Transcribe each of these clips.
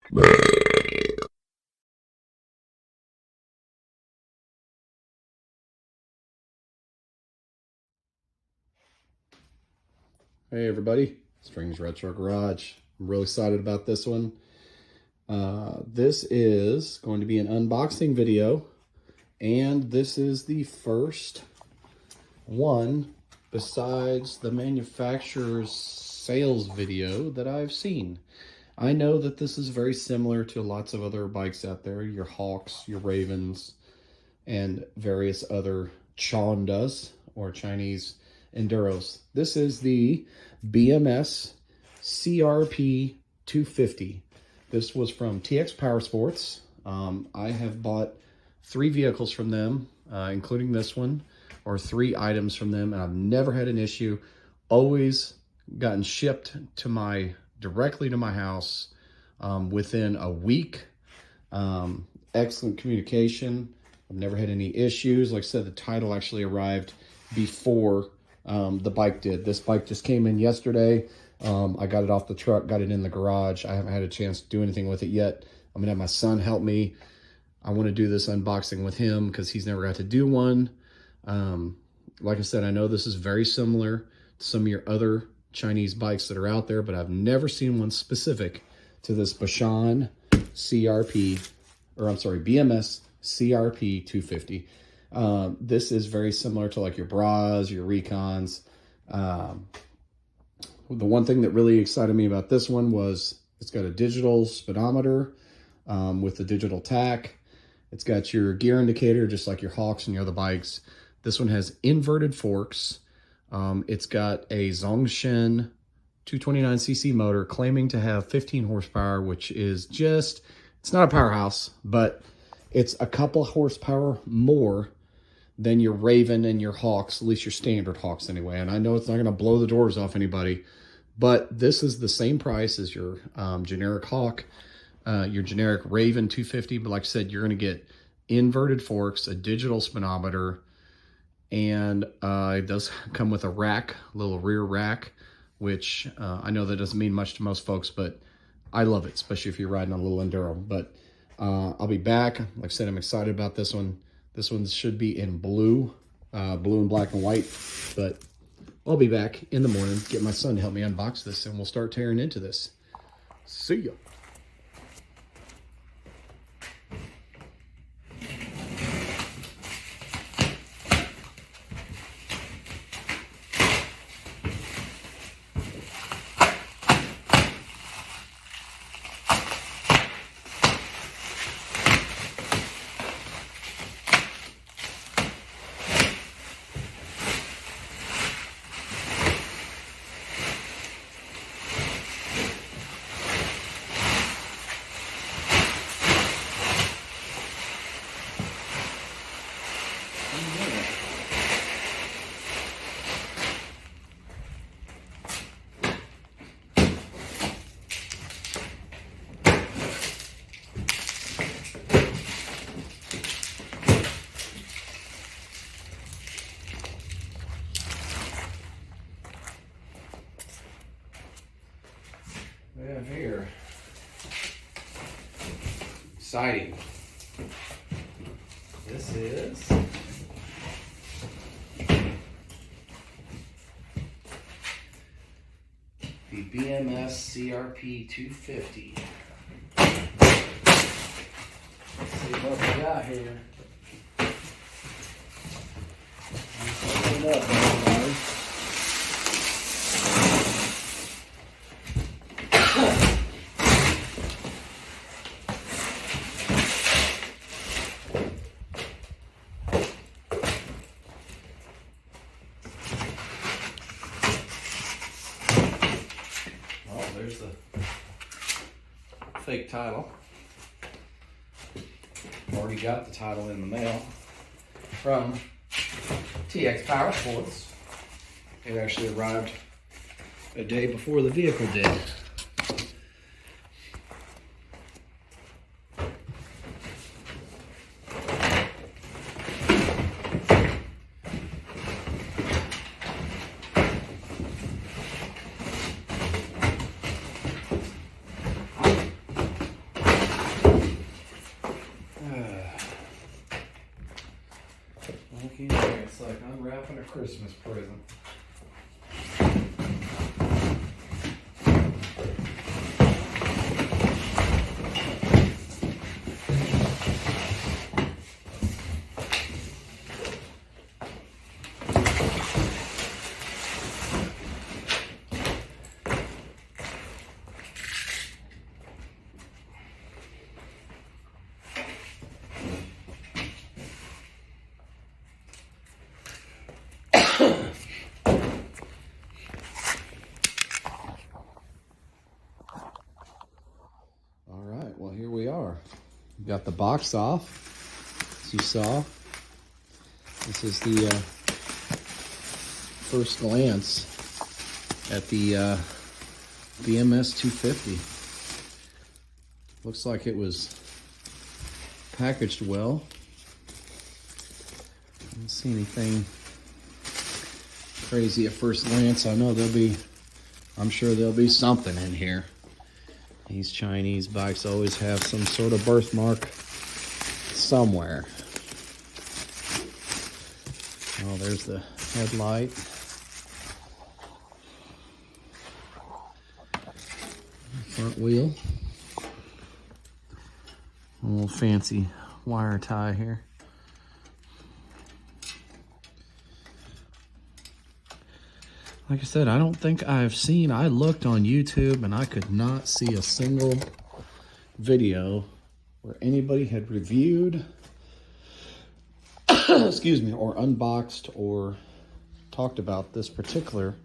Hey everybody, Strings Retro Garage. I'm really excited about this one. This is going to be an unboxing video, and this is the first one besides the manufacturer's sales video that I've seen. I know that this is very similar to lots of other bikes out there, your Hawks, your Ravens, and various other Chondas or Chinese Enduros. This is the BMS CRP 250. This was from TX Powersports. I have bought 3 vehicles from them, including this one, or 3 items from them, and I've never had an issue. Always gotten shipped to directly to my house within a week. Excellent communication. I've never had any issues. Like I said, the title actually arrived before the bike did. This bike just came in yesterday. I got it off the truck, got it in the garage. I haven't had a chance to do anything with it yet. I'm gonna have my son help me. I want to do this unboxing with him because he's never got to do one. Like I said, I know this is very similar to some of your other Chinese bikes that are out there, but I've never seen one specific to this BMS CRP 250. This is very similar to like your Bras, your Recons. The one thing that really excited me about this one was it's got a digital speedometer with the digital tach. It's got your gear indicator, just like your Hawks and your other bikes. This one has inverted forks. It's got a Zongshen 229cc motor claiming to have 15 horsepower, which is just, it's not a powerhouse, but it's a couple horsepower more than your Raven and your Hawks, at least your standard Hawks anyway. And I know it's not going to blow the doors off anybody, but this is the same price as your generic Hawk, your generic Raven 250. But like I said, you're going to get inverted forks, a digital speedometer, and it does come with a rack, a little rear rack, which I know that doesn't mean much to most folks, but I love it, especially if you're riding a little enduro. But I'll be back. Like I said, I'm excited about this one. This one should be in blue and black and white, but I'll be back in the morning, get my son to help me unbox this, and we'll start tearing into this. See ya. We have here, exciting. This is the BMS CRP 250. Let's see what we got here. Open it up, everybody. There's the fake title. Already got the title in the mail from TX Powersports. It actually arrived a day before the vehicle did. It's like unwrapping a Christmas present. Well, here we are. We got the box off, as you saw. This is the first glance at the BMS 250. Looks like it was packaged well. I don't see anything crazy at first glance. I'm sure there'll be something in here. These Chinese bikes always have some sort of birthmark somewhere. Oh, there's the headlight. Front wheel. A little fancy wire tie here. Like I said, I don't think I looked on YouTube and I could not see a single video where anybody had reviewed, excuse me, or unboxed or talked about this particular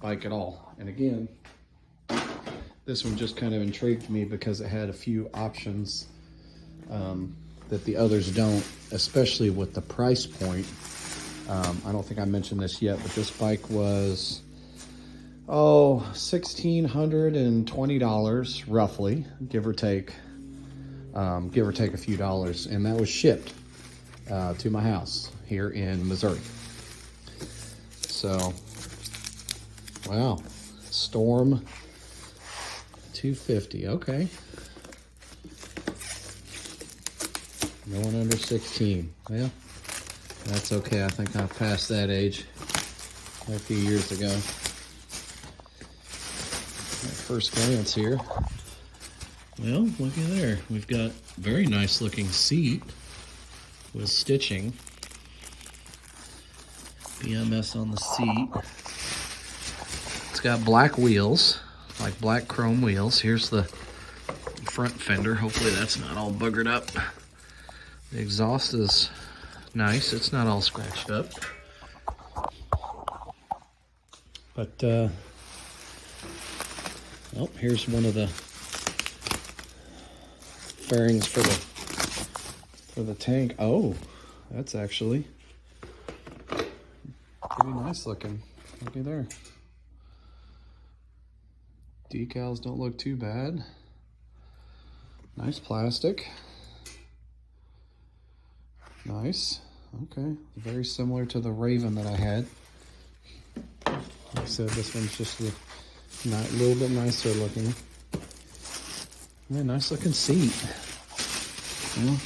bike at all. And again, this one just kind of intrigued me because it had a few options that the others don't, especially with the price point. I don't think I mentioned this yet, but this bike was, $1,620 roughly, give or take a few dollars. And that was shipped to my house here in Missouri. So, wow, Storm 250, okay. Going under 16, well. That's okay. I think I passed that age a few years ago. At first glance here. Well, look at there. We've got very nice looking seat with stitching. BMS on the seat. It's got black wheels, like black chrome wheels. Here's the front fender. Hopefully that's not all buggered up. The exhaust is nice. It's not all scratched up. But, oh, here's one of the fairings for the tank. Oh, that's actually pretty nice looking. Looky there. Decals don't look too bad. Nice plastic. Nice. Okay. Very similar to the Raven that I had. Like I said, this one's just a little bit nicer looking. Yeah, nice looking seat. Well,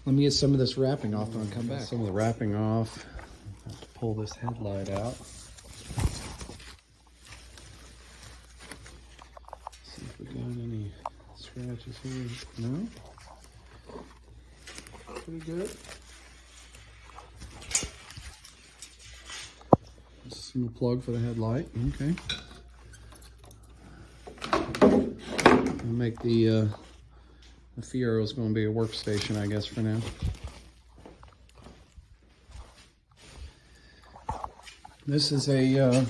let me get some of this wrapping off and I'll come back. Some of the wrapping off. I have to pull this headlight out. See if we got any scratches here. No? Pretty good. This is the plug for the headlight. Okay. I'll make the Fiero is going to be a workstation, I guess, for now. This is a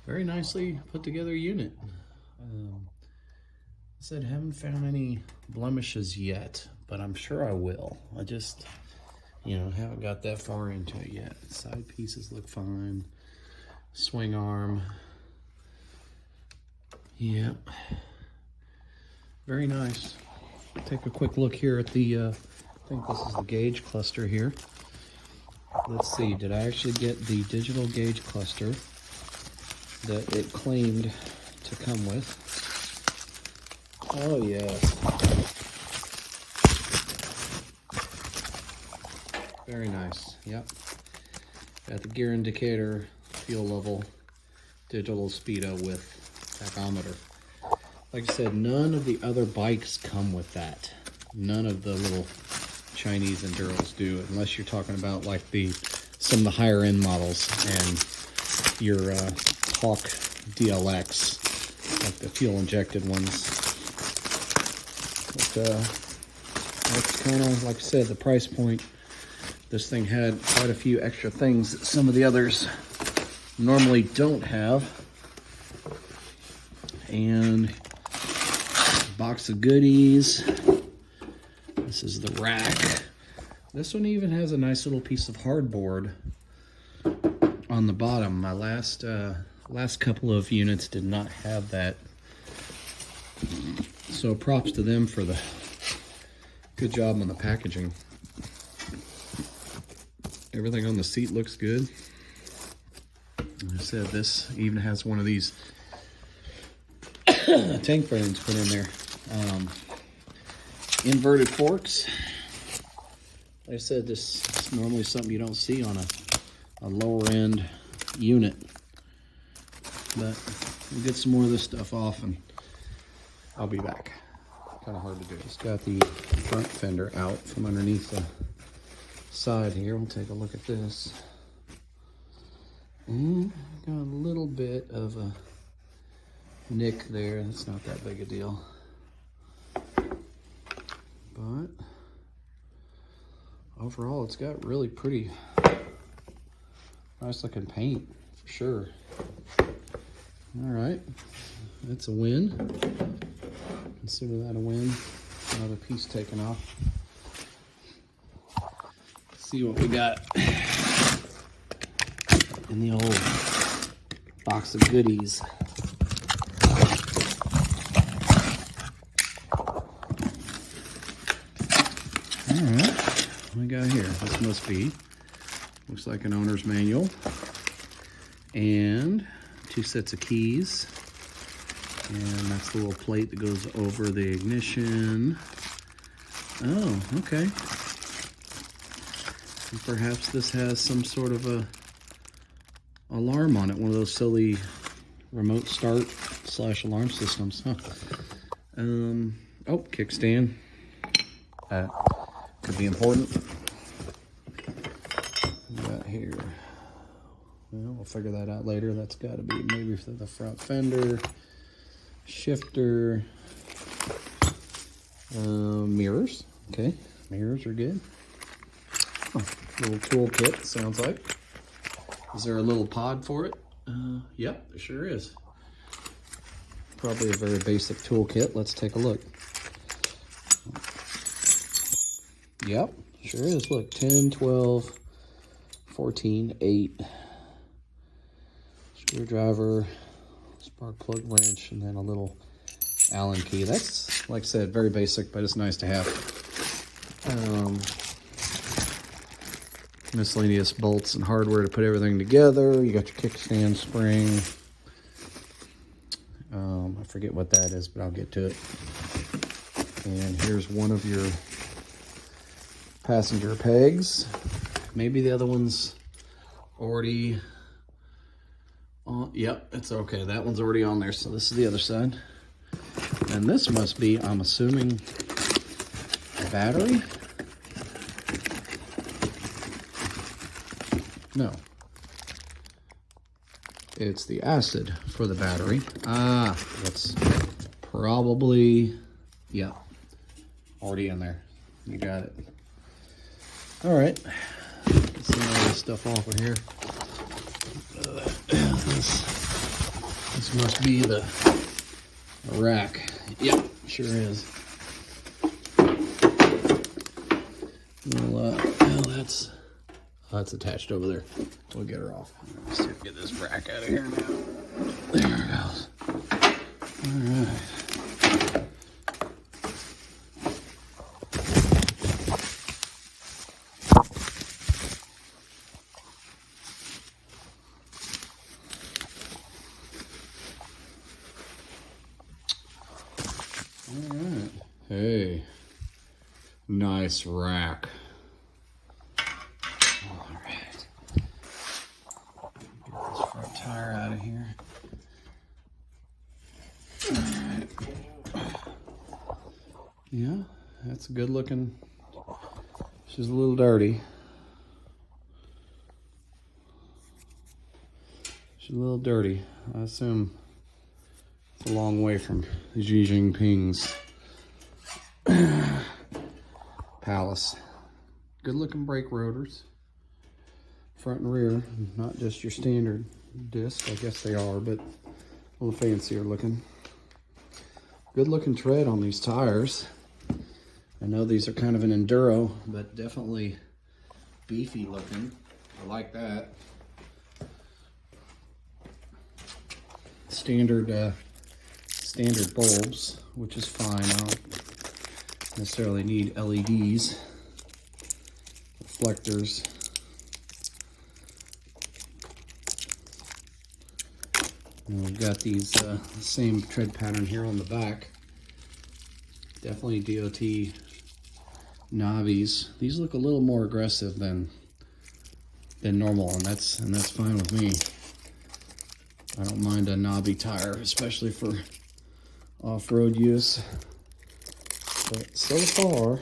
very nicely put together unit. I said haven't found any blemishes yet, but I'm sure I will. I just, haven't got that far into it yet. Side pieces look fine. Swing arm. Yep. Very nice. Take a quick look here at the, I think this is the gauge cluster here. Let's see, did I actually get the digital gauge cluster that it claimed to come with? Oh, yes. Very nice. Yep. Got the gear indicator, fuel level, digital speedo with tachometer. Like I said, none of the other bikes come with that. None of the little Chinese Enduros do, unless you're talking about like some of the higher end models and your Hawk DLX, like the fuel injected ones. But that's kind of, like I said, the price point. This thing had quite a few extra things that some of the others normally don't have. And box of goodies. This is the rack. This one even has a nice little piece of hardboard on the bottom. My last couple of units did not have that. So props to them for the good job on the packaging. Everything on the seat looks good. Like I said, this even has one of these tank bearings put in there. Inverted forks. Like I said, this is normally something you don't see on a lower end unit. But we'll get some more of this stuff off and I'll be back. Kind of hard to do. It's got the front fender out from underneath the side here. We'll take a look at this. And got a little bit of a nick there. It's not that big a deal. But overall, it's got really pretty nice looking paint for sure. All right, that's a win. Consider that a win. Another piece taken off. Let's see what we got in the old box of goodies. All right, what we got here? This must be, looks like an owner's manual. And 2 sets of keys. And that's the little plate that goes over the ignition. Oh, okay. And perhaps this has some sort of a alarm on it. One of those silly remote start / alarm systems. Huh. Oh, kickstand. That could be important. What we got here? Well, we'll figure that out later. That's got to be maybe for the front fender. Shifter. Mirrors. Okay, mirrors are good. Oh, little toolkit, sounds like. Is there a little pod for it? Yep, there sure is. Probably a very basic toolkit. Let's take a look. Yep, sure is. Look, 10, 12, 14, 8. Screwdriver, spark plug wrench, and then a little Allen key. That's, like I said, very basic, but it's nice to have. Miscellaneous bolts and hardware to put everything together. You got your kickstand spring. I forget what that is, but I'll get to it. And here's one of your passenger pegs. Maybe the other one's already on. Yep, it's okay. That one's already on there. So this is the other side. And this must be, I'm assuming, a battery? No. It's the acid for the battery. Ah, it's probably, yeah, already in there. You got it. All right. Get some of this stuff off of here. This must be the rack. Yep, sure is. Well, that's attached over there. We'll get her off. Let's see if we get this rack out of here now. There it goes. All right. All right. Hey, nice rack. Yeah, that's a good looking. She's a little dirty. She's a little dirty. I assume it's a long way from Xi Jinping's palace. Good looking brake rotors. Front and rear, not just your standard disc. I guess they are, but a little fancier looking. Good looking tread on these tires. I know these are kind of an enduro, but definitely beefy looking. I like that. Standard bulbs, which is fine. I don't necessarily need LEDs. Reflectors. And we've got these same tread pattern here on the back. Definitely DOT knobbies. These look a little more aggressive than normal, and that's fine with me. I don't mind a knobby tire, especially for off-road use. But so far,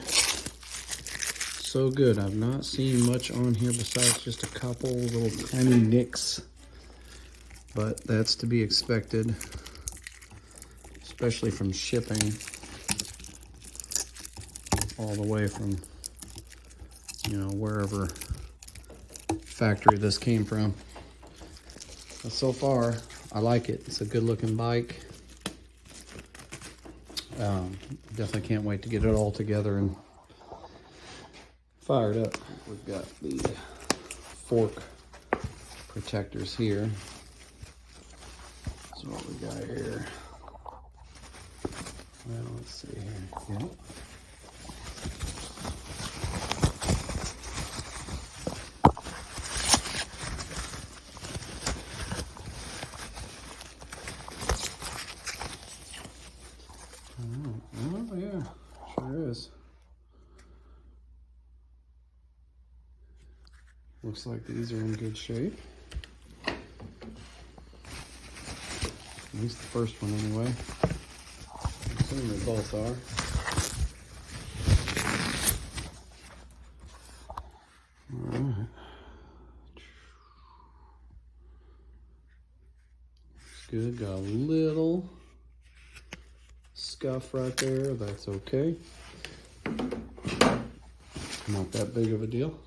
so good. I've not seen much on here besides just a couple little tiny nicks, but that's to be expected, especially from shipping all the way from, you know, wherever factory this came from. But so far, I like it. It's a good looking bike. Definitely can't wait to get it all together and fired up. We've got the fork protectors here. So what we got here? Well, let's see here. Yep. Oh, yeah, sure is. Looks like these are in good shape. At least the first one anyway. I assume they both are. Alright. Looks good. Got a little scuff right there. That's okay. Not that big of a deal.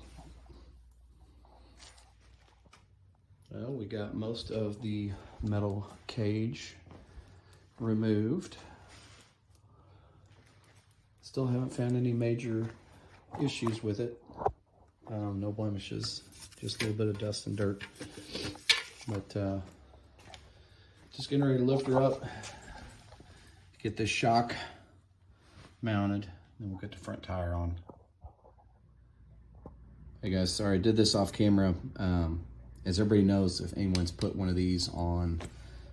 Well, we got most of the metal cage removed. Still haven't found any major issues with it. No blemishes, just a little bit of dust and dirt. But just getting ready to lift her up, get this shock mounted, then we'll get the front tire on. Hey guys, sorry, I did this off camera. As everybody knows, if anyone's put one of these on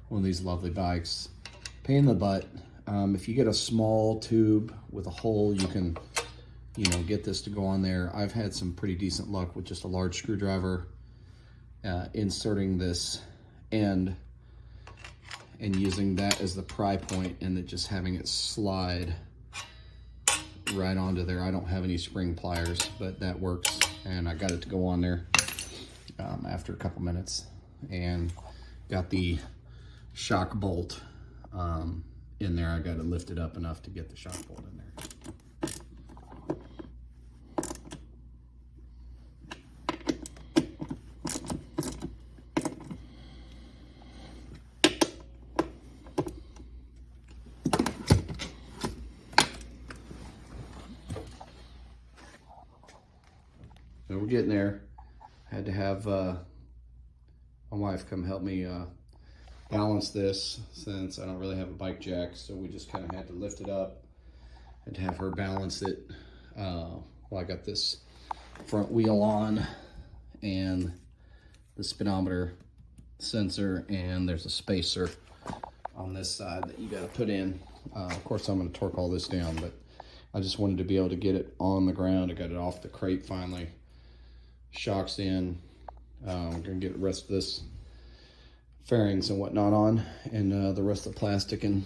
one of these lovely bikes, pain in the butt. If you get a small tube with a hole, you can, you know, get this to go on there. I've had some pretty decent luck with just a large screwdriver inserting this end and using that as the pry point, and then just having it slide right onto there. I don't have any spring pliers, but that works, and I got it to go on there after a couple minutes, and got the shock bolt in there. I got to lift it up enough to get the shock bolt in there. So we're getting there. Had to have my wife come help me balance this, since I don't really have a bike jack, so we just kind of had to lift it up. Had to have her balance it while I got this front wheel on, and the speedometer sensor, and there's a spacer on this side that you got to put in. Of course, I'm going to torque all this down, but I just wanted to be able to get it on the ground. I got it off the crate finally. Shocks in. I'm going to get the rest of this fairings and whatnot on, and the rest of the plastic and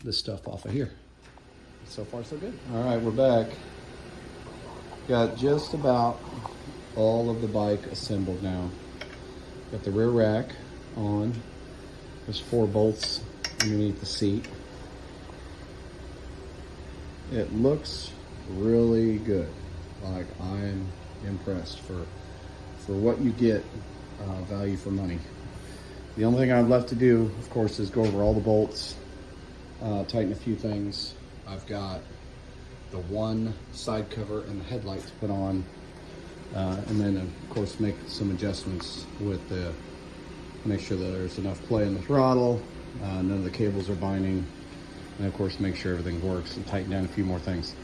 this stuff off of here. so far so good. All right, we're back. Got just about all of the bike assembled now. Got the rear rack on. There's 4 bolts underneath the seat. It looks really good. Like, I'm impressed for what you get, value for money. The only thing I've left to do, of course, is go over all the bolts, tighten a few things. I've got the one side cover and the headlight to put on, and then of course make some adjustments with the, make sure that there's enough play in the throttle, none of the cables are binding, and of course make sure everything works and tighten down a few more things.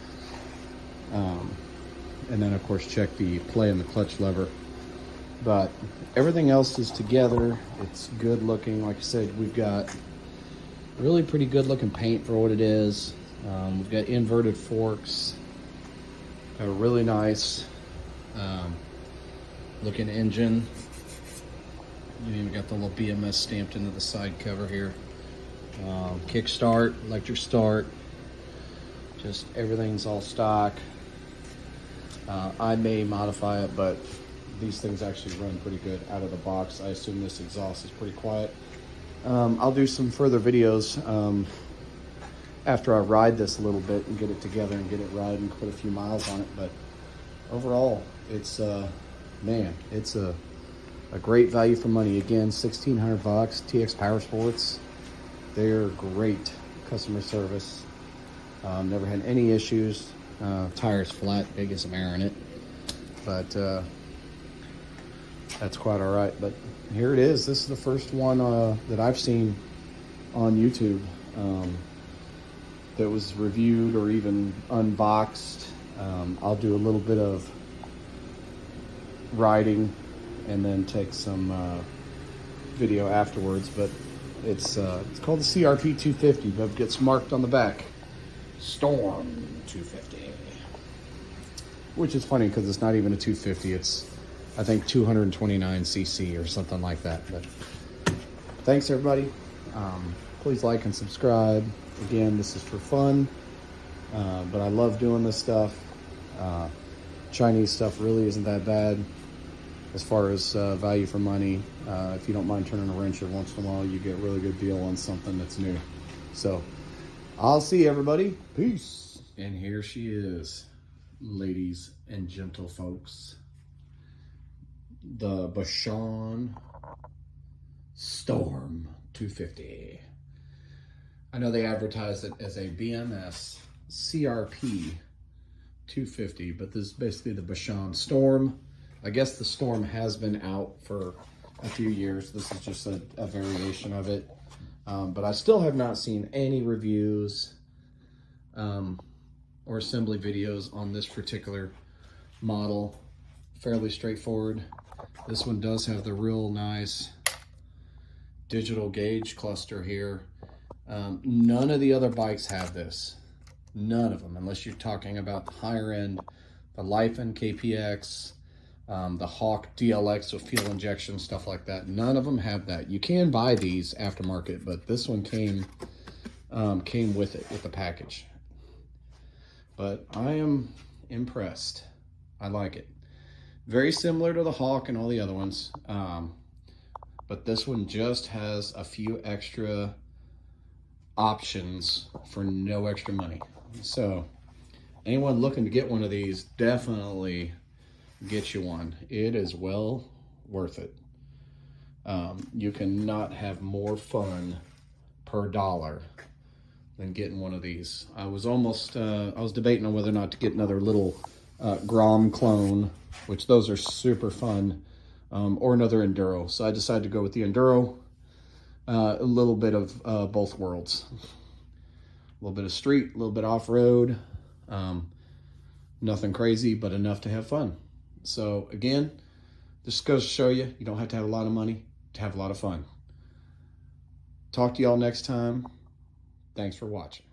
And then of course check the play in the clutch lever. But everything else is together. It's good looking. Like I said, we've got really pretty good looking paint for what it is. We've got inverted forks, a really nice looking engine. You even got the little BMS stamped into the side cover here. Kick start, electric start, just everything's all stock. I may modify it, but these things actually run pretty good out of the box. I assume this exhaust is pretty quiet. I'll do some further videos after I ride this a little bit and get it together and get it riding and put a few miles on it. But overall, it's man, it's a great value for money. Again, 1,600 bucks. TX Power Sports, they're great customer service. Never had any issues. Tires flat, big as some air in it, but that's quite all right. But here it is. This is the first one that I've seen on YouTube that was reviewed or even unboxed. I'll do a little bit of riding and then take some video afterwards. But it's called the CRP 250. It gets marked on the back, Storm 250, which is funny because it's not even a 250. It's, I think, 229 cc or something like that. But thanks everybody. Please like and subscribe. Again, this is for fun, but I love doing this stuff. Chinese stuff really isn't that bad as far as value for money. If you don't mind turning a wrench every once in a while, you get a really good deal on something that's new. So I'll see everybody. Peace. And here she is, ladies and gentle folks. The Bashan Storm 250. I know they advertised it as a BMS CRP 250, but this is basically the Bashan Storm. I guess the Storm has been out for a few years. This is just a variation of it. But I still have not seen any reviews or assembly videos on this particular model. Fairly straightforward. This one does have the real nice digital gauge cluster here. None of the other bikes have this. None of them, unless you're talking about the higher end, the Lifen KPX, the Hawk DLX with fuel injection, stuff like that. None of them have that. You can buy these aftermarket, but this one came with it, with the package. But I am impressed. I like it. Very similar to the Hawk and all the other ones, but this one just has a few extra options for no extra money. So anyone looking to get one of these, definitely get you one. It is well worth it. You cannot have more fun per dollar than getting one of these. I was debating on whether or not to get another little Grom clone, which those are super fun, or another Enduro. So I decided to go with the Enduro. A little bit of both worlds. A little bit of street, a little bit off-road. Nothing crazy, but enough to have fun. So again, this goes to show you, you don't have to have a lot of money to have a lot of fun. Talk to y'all next time. Thanks for watching.